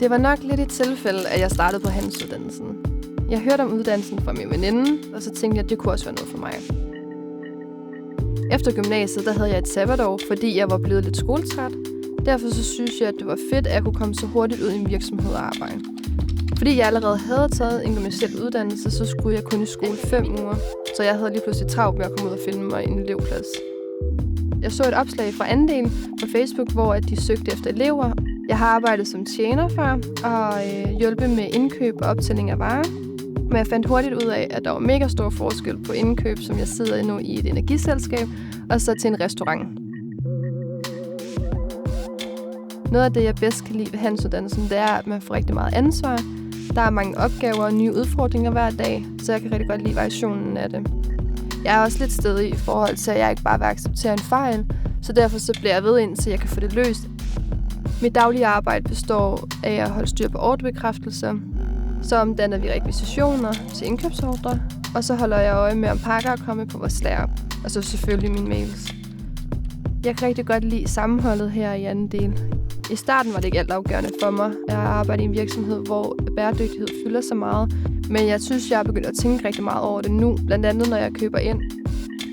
Det var nok lidt et tilfælde, at jeg startede på handelsuddannelsen. Jeg hørte om uddannelsen fra min veninde, og så tænkte jeg, at det kunne også være noget for mig. Efter gymnasiet, der havde jeg et sabbatår, fordi jeg var blevet lidt skoletræt. Derfor så synes jeg, at det var fedt, at jeg kunne komme så hurtigt ud i en virksomhed og arbejde. Fordi jeg allerede havde taget en gymnasiel uddannelse, så skulle jeg kun i skole 5 uger. Så jeg havde lige pludselig travlt med at komme ud og finde mig en elevplads. Jeg så et opslag fra Andel på Facebook, hvor de søgte efter elever. Jeg har arbejdet som tjener før og hjulpet med indkøb og optælling af varer. Men jeg fandt hurtigt ud af, at der var mega stor forskel på indkøb, som jeg sidder nu i et energiselskab, og så til en restaurant. Noget af det, jeg bedst kan lide ved handelsuddannelsen, det er, at man får rigtig meget ansvar. Der er mange opgaver og nye udfordringer hver dag, så jeg kan rigtig godt lide variationen af det. Jeg er også lidt stedig i forhold til, at jeg ikke bare vil acceptere en fejl, så derfor så bliver jeg ved indtil jeg kan få det løst. Mit daglige arbejde består af at holde styr på ordrebekræftelser, så omdanner vi rekvisitioner til indkøbsordre, og så holder jeg øje med, om pakker er kommet på vores lager, og så selvfølgelig mine mails. Jeg kan rigtig godt lide sammenholdet her i anden del. I starten var det ikke altafgørende for mig at arbejde i en virksomhed, hvor bæredygtighed fylder så meget, men jeg synes, jeg er begyndt at tænke rigtig meget over det nu, blandt andet når jeg køber ind.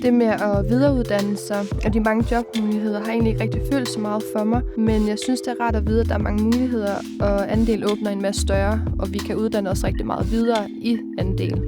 Det med at videreuddanne sig og de mange jobmuligheder har egentlig ikke rigtig følt så meget for mig, men jeg synes, det er rart at vide, at der er mange muligheder, og Andel åbner en masse større, og vi kan uddanne os rigtig meget videre i Andel.